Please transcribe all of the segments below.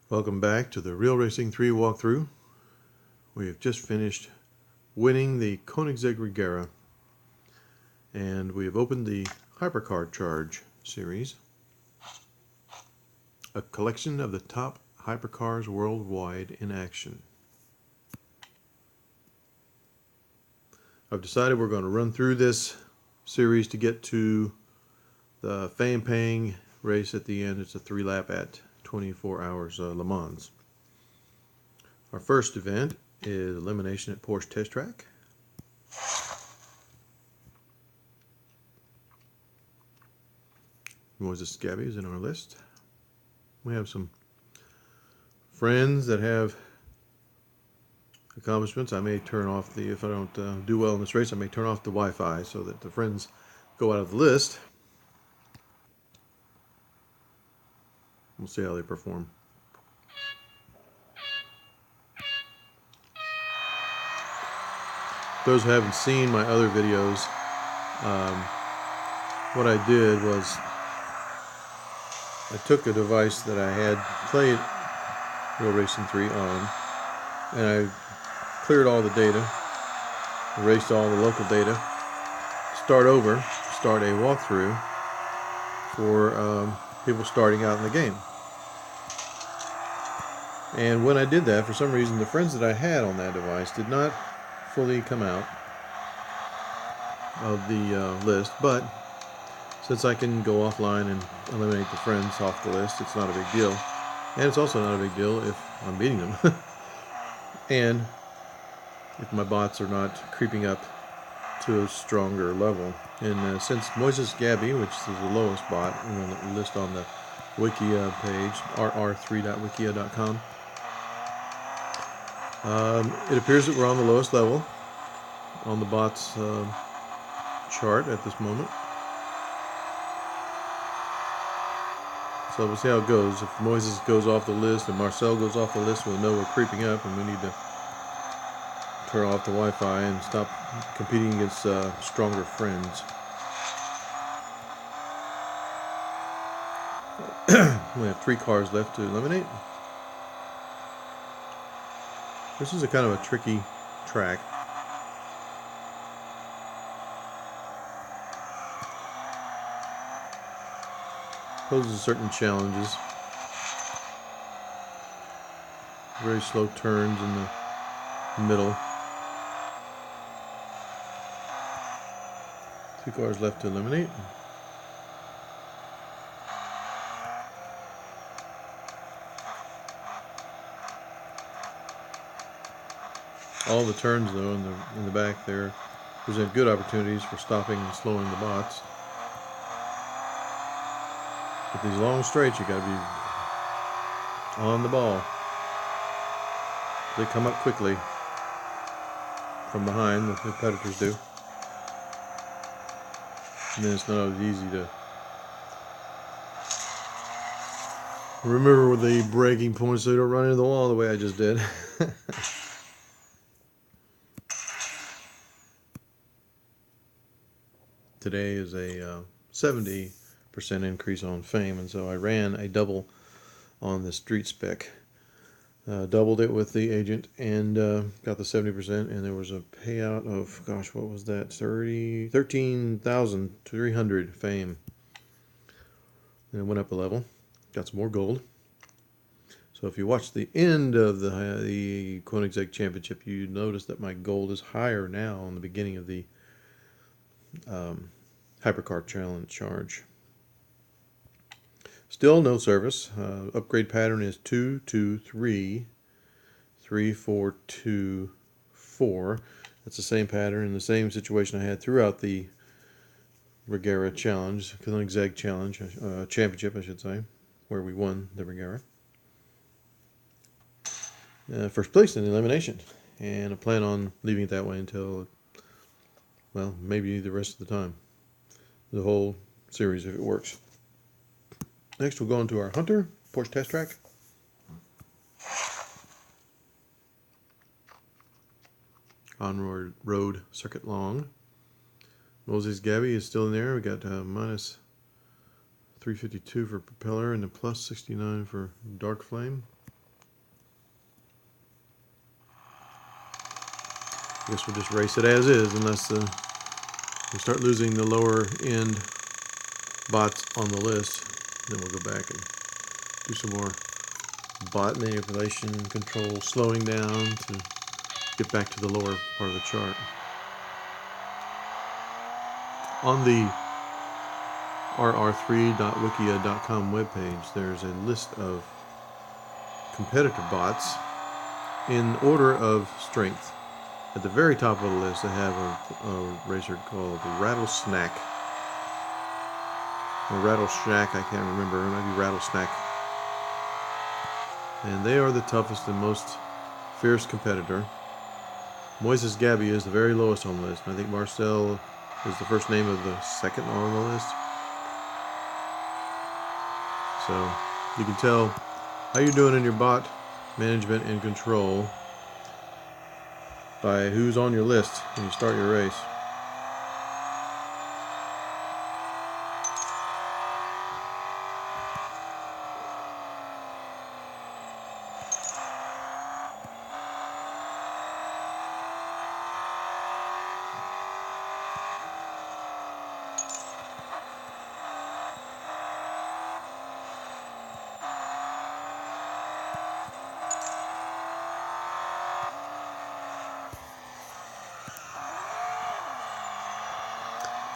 Welcome back to the Real Racing 3 walkthrough. We have just finished winning the Koenigsegg Regera, and we have opened the Hypercar Charge series, a collection of the top hypercars worldwide in action. I've decided we're going to run through this series to get to the fame-paying race at the end. It's a 3-lap at 24 hours Le Mans. Our first event is Elimination at Porsche Test Track. Moses Gabby is in our list. We have some friends that have accomplishments. I may turn off if I don't do well in this race, I may turn off the Wi-Fi so that the friends go out of the list. We'll see how they perform. Those who haven't seen my other videos, what I did was I took a device that I had played Real Racing 3 on, and I cleared all the data, erased all the local data, start a walkthrough for people starting out in the game. And when I did that, for some reason, the friends that I had on that device did not fully come out of the list, but since I can go offline and eliminate the friends off the list, it's not a big deal. And it's also not a big deal if I'm beating them. And if my bots are not creeping up to a stronger level. And since Moses Gabby, which is the lowest bot, we'll list on the Wikia page, rr3.wikia.com, it appears that we're on the lowest level on the bots chart at this moment. So we'll see how it goes. If Moises goes off the list and Marcel goes off the list, we'll know we're creeping up and we need to turn off the Wi-Fi and stop competing against stronger friends. We have 3 cars left to eliminate. This is a kind of a tricky track. Poses certain challenges. Very slow turns in the middle. 2 cars left to eliminate. All the turns, though, in the back there present good opportunities for stopping and slowing the bots. But these long straights, you got to be on the ball. They come up quickly from behind, the competitors do. And then it's not always easy to remember the braking points so you don't run into the wall the way I just did. Today is a 70% increase on fame, and so I ran a double on the street spec. Doubled it with the agent and got the 70%, and there was a payout of, gosh, what was that? 13,300 fame. And it went up a level, got some more gold. So if you watch the end of the Koenigsegg Championship, you notice that my gold is higher now on the beginning of the Hypercar Charge. Still no service. Upgrade pattern is 2-2-3, 3-4-2-4. That's the same pattern and the same situation I had throughout the Regera Challenge, Koenigsegg Challenge, Championship, I should say, where we won the Regera. First place in the elimination, and I plan on leaving it that way until, well, maybe the rest of the time. The whole series if it works. Next we'll go into our Hunter Porsche Test Track. On-road circuit long. Moses Gabby is still in there. We got minus 352 for propeller and a plus 69 for dark flame. I guess we'll just race it as is, unless we start losing the lower end bots on the list. Then we'll go back and do some more bot manipulation, control, slowing down to get back to the lower part of the chart. On the rr3.wikia.com webpage, there's a list of competitor bots in order of strength. At the very top of the list, I have a racer called Rattlesnack. Or Rattleshack, I can't remember. It might be Rattlesnack. And they are the toughest and most fierce competitor. Moises Gabby is the very lowest on the list. I think Marcel is the first name of the second on the list. So you can tell how you're doing in your bot management and control by who's on your list when you start your race.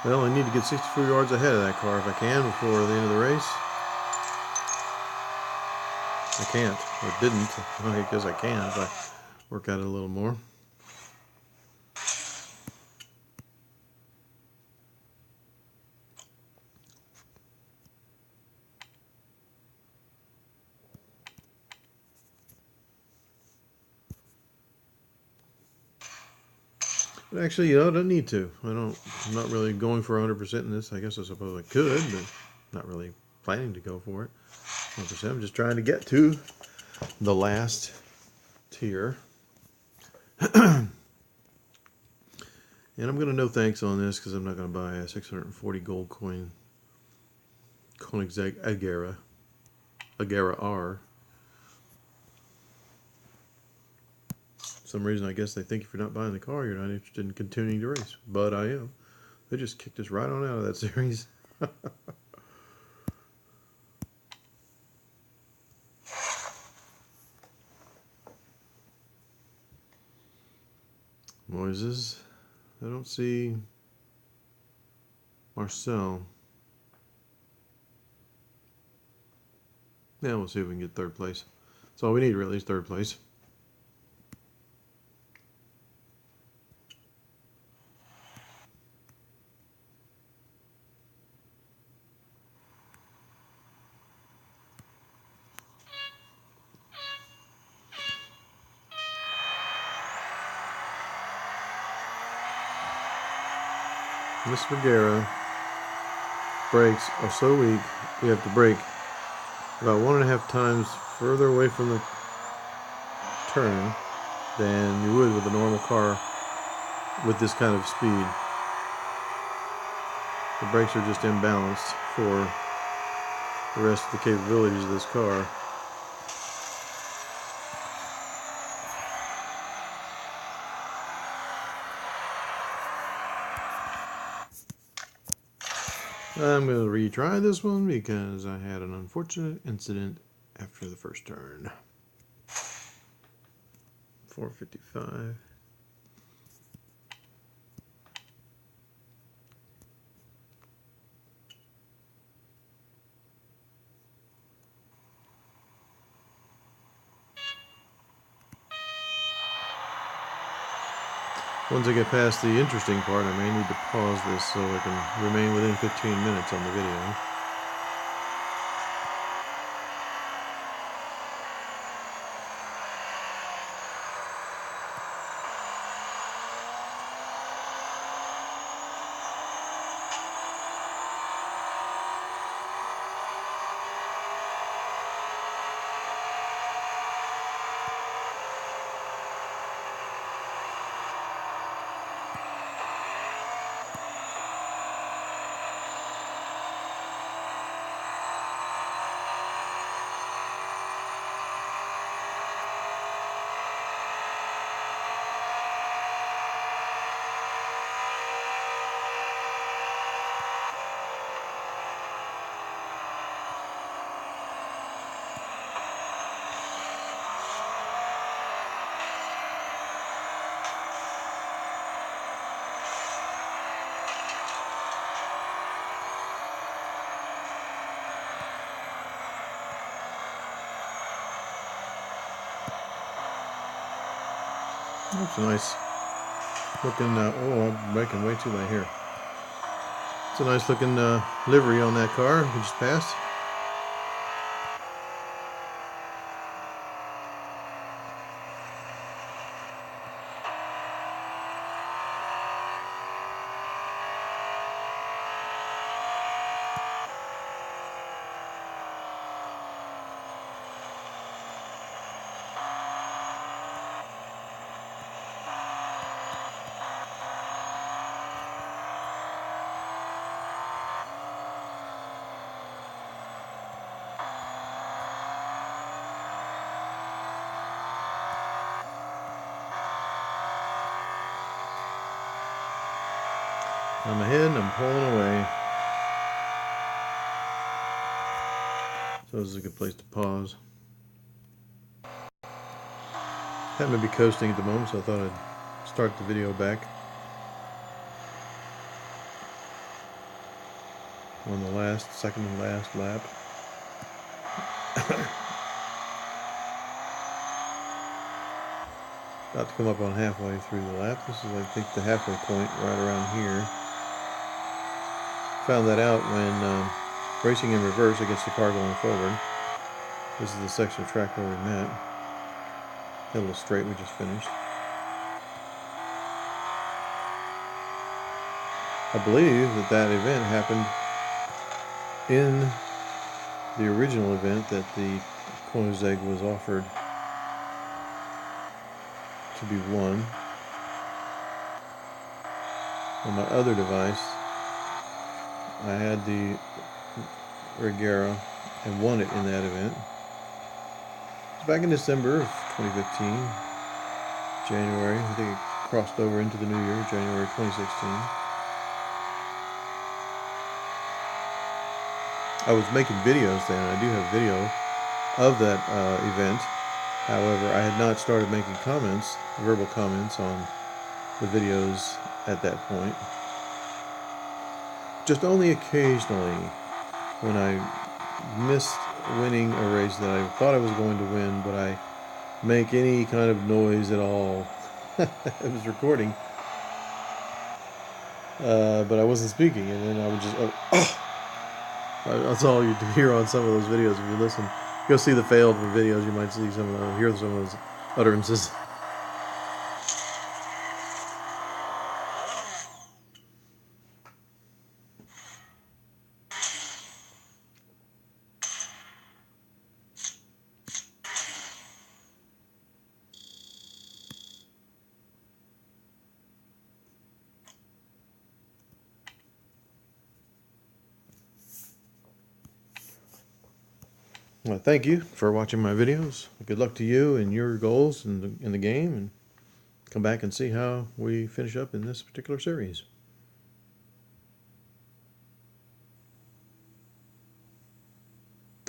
Well, I need to get 64 yards ahead of that car if I can before the end of the race. I can't, or didn't. I guess I can if I work at it a little more. But actually, you know, I don't need to. I'm not really going for 100% in this. I guess I suppose I could, but not really planning to go for it. 100%. I'm just trying to get to the last tier. And I'm going to no thanks on this because I'm not going to buy a 640 gold coin Koenigsegg Regera R. For some reason, I guess they think if you're not buying the car, you're not interested in continuing to race. But I am. They just kicked us right on out of that series. Moises. I don't see Marcel. Yeah, we'll see if we can get third place. That's all we need, really, is third place. Miss Regera brakes are so weak, we have to brake about 1.5 times further away from the turn than you would with a normal car with this kind of speed. The brakes are just imbalanced for the rest of the capabilities of this car. I'm going to retry this one because I had an unfortunate incident after the first turn. 455. Once I get past the interesting part, I may need to pause this so I can remain within 15 minutes on the video. That's a nice looking, oh, I'm making way too late here. It's a nice looking livery on that car we just passed. I'm ahead and I'm pulling away. So this is a good place to pause. Happen to be coasting at the moment, so I thought I'd start the video back on the second and last lap. About to come up on halfway through the lap. This is, I think, the halfway point right around here. Found that out when racing in reverse against the car going forward. This is the section of track where we met. That little straight we just finished. I believe that event happened in the original event that the Koenigsegg was offered to be won. On my other device, I had the Regera and won it in that event. It was back in December of 2015, January. I think it crossed over into the new year, January 2016. I was making videos then, and I do have video of that event. However, I had not started making comments, verbal comments on the videos at that point. Just only occasionally, when I missed winning a race that I thought I was going to win, but I make any kind of noise at all. I was recording, but I wasn't speaking, and then I would just, that's all you hear on some of those videos. If you listen, go see the failed videos, you might see hear some of those utterances. Well, thank you for watching my videos. Good luck to you and your goals in the game, and come back and see how we finish up in this particular series.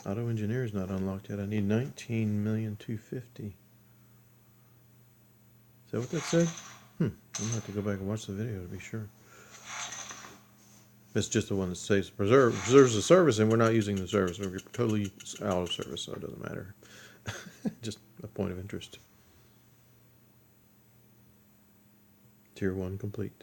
Auto engineer is not unlocked yet. I need 19,250,000. Is that what that said? I'm gonna have to go back and watch the video to be sure. It's just the one that says preserves the service, and we're not using the service. We're totally out of service, so it doesn't matter. Just a point of interest. Tier 1 complete.